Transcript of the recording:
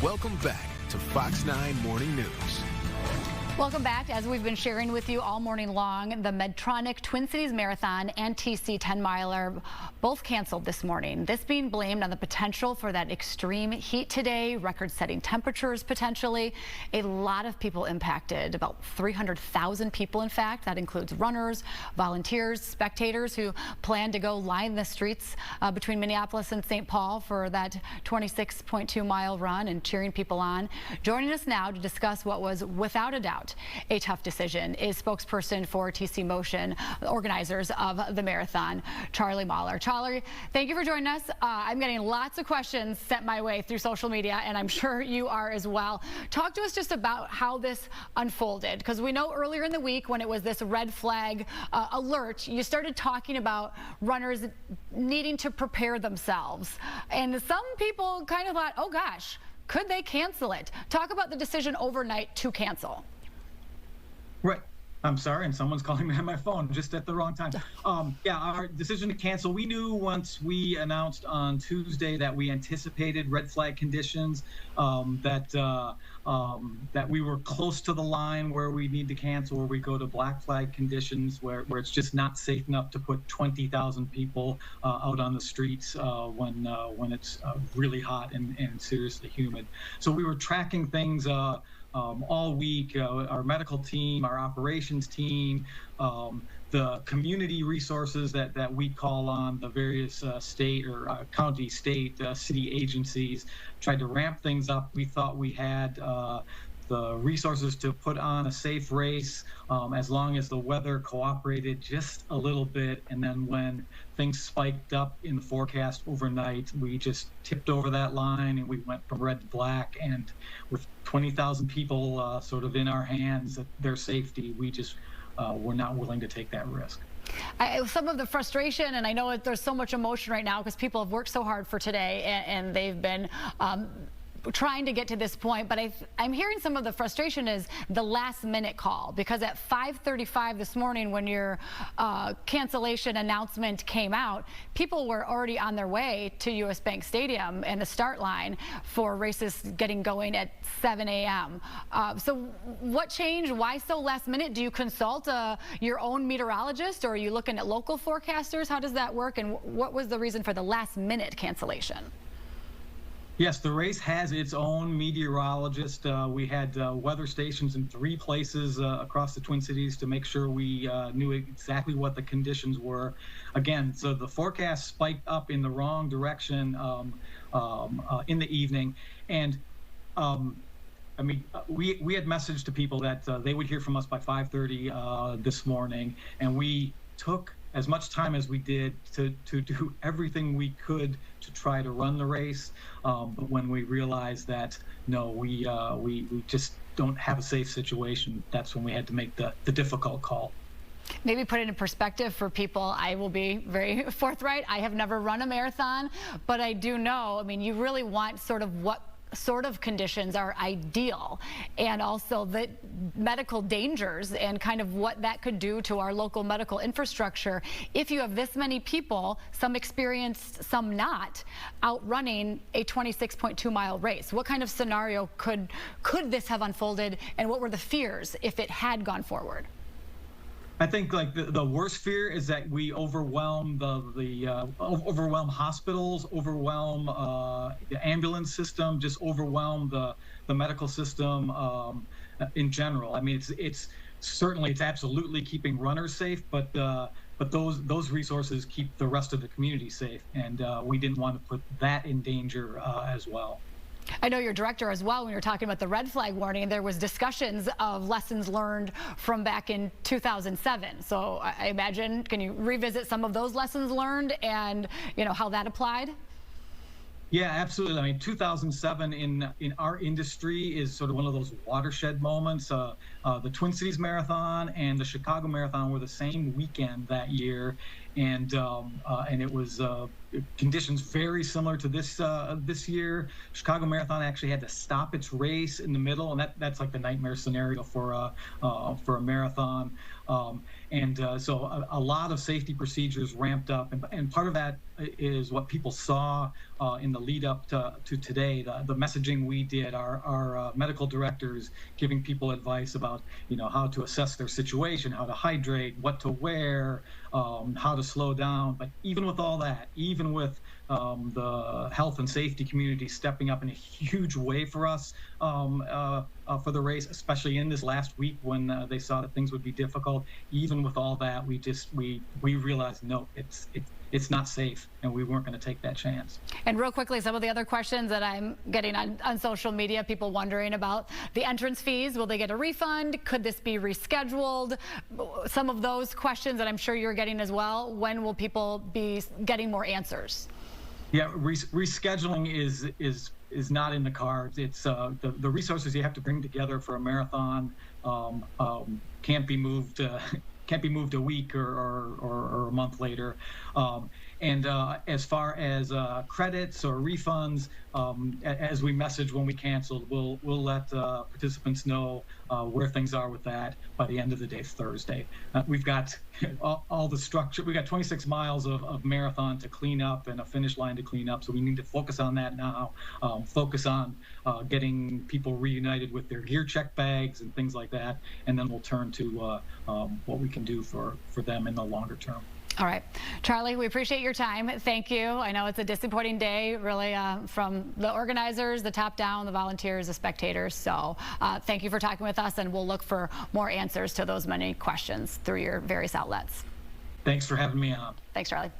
Welcome back to Fox 9 Morning News. Welcome back. As we've been sharing with you all morning long, the Medtronic Twin Cities Marathon and TC 10 miler both canceled this morning. This being blamed on the potential for that extreme heat today, record-setting temperatures potentially. A lot of people impacted, about 300,000 people in fact. That includes runners, volunteers, spectators who plan to go line the streets between Minneapolis and St. Paul for that 26.2 mile run and cheering people on. Joining us now to discuss what was without a doubt a tough decision is spokesperson for TC Motion, the organizers of the marathon, Charlie Mahler. Charlie, thank you for joining us. I'm getting lots of questions sent my way through social media, and I'm sure you are as well. Talk to us just about how this unfolded, because we know earlier in the week when it was this red flag alert, you started talking about runners needing to prepare themselves. And some people kind of thought, oh gosh, could they cancel it? Talk about the decision overnight to cancel. Right. I'm sorry, and someone's calling me on my phone just at the wrong time. Yeah, our decision to cancel, we knew once we announced on Tuesday that we anticipated red flag conditions, that we were close to the line where we need to cancel, where we go to black flag conditions, where it's just not safe enough to put 20,000 people out on the streets when it's really hot and seriously humid. So we were tracking things all week. Our medical team, our operations team, the community resources that we call on, the various state or county, state, city agencies, tried to ramp things up. We thought we had the resources to put on a safe race as long as the weather cooperated just a little bit. And then when things spiked up in the forecast overnight, we just tipped over that line and we went from red to black. And with 20,000 people sort of in our hands, their safety, we just were not willing to take that risk. Some of the frustration, and I know there's so much emotion right now because people have worked so hard for today and they've been trying to get to this point, but I'm hearing some of the frustration is the last minute call, because at 5:35 this morning when your cancellation announcement came out, people were already on their way to US Bank Stadium and the start line for races getting going at 7 a.m. So what changed? Why so last minute? Do you consult your own meteorologist, or are you looking at local forecasters? How does that work, and what was the reason for the last minute cancellation? Yes, the race has its own meteorologist. We had weather stations in 3 places across the Twin Cities to make sure we knew exactly what the conditions were. Again, so the forecast spiked up in the wrong direction in the evening. And I mean, we had messaged to people that they would hear from us by 5:30 this morning, and we took as much time as we did to do everything we could to try to run the race. But when we realized that, no, we just don't have a safe situation, that's when we had to make the difficult call. Maybe put it in perspective for people. I will be very forthright. I have never run a marathon, but I do know, I mean, you really want sort of what sort of conditions are ideal, and also the medical dangers and kind of what that could do to our local medical infrastructure if you have this many people, some experienced, some not, outrunning a 26.2 mile race. What kind of scenario could this have unfolded, and what were the fears if it had gone forward? I think like the worst fear is that we overwhelm overwhelm hospitals, overwhelm the ambulance system, just overwhelm the medical system in general. I mean, it's absolutely keeping runners safe, but those resources keep the rest of the community safe, and we didn't want to put that in danger as well. I know you're director as well. When you're talking about the red flag warning, there was discussions of lessons learned from back in 2007. So I imagine, can you revisit some of those lessons learned and how that applied? Yeah, absolutely. I mean, 2007 in our industry is sort of one of those watershed moments. The Twin Cities Marathon and the Chicago Marathon were the same weekend that year, and it was conditions very similar to this year. Chicago Marathon actually had to stop its race in the middle, and that's like the nightmare scenario for a marathon. So a lot of safety procedures ramped up, and part of that is what people saw in the lead up to today. The messaging we did, our medical directors giving people advice about, how to assess their situation, how to hydrate, what to wear, how to slow down. But even with all that, even with the health and safety community stepping up in a huge way for us for the race, especially in this last week when they saw that things would be difficult. Even with all that, we realized, no, it's not safe, and we weren't going to take that chance. And real quickly, some of the other questions that I'm getting on social media, people wondering about the entrance fees. Will they get a refund? Could this be rescheduled? Some of those questions that I'm sure you're getting as well. When will people be getting more answers? Yeah, rescheduling is not in the cards. It's the resources you have to bring together for a marathon can't be moved. Can't be moved a week or a month later. And as far as credits or refunds, as we message when we canceled, we'll let participants know where things are with that by the end of the day, Thursday. We've got all the structure. We've got 26 miles of marathon to clean up and a finish line to clean up. So we need to focus on that now. Focus on getting people reunited with their gear check bags and things like that. And then we'll turn to what we can do for them in the longer term. All right, Charlie, we appreciate your time. Thank you. I know it's a disappointing day, really, from the organizers, the top down, the volunteers, the spectators. So thank you for talking with us, and we'll look for more answers to those many questions through your various outlets. Thanks for having me on. Thanks, Charlie.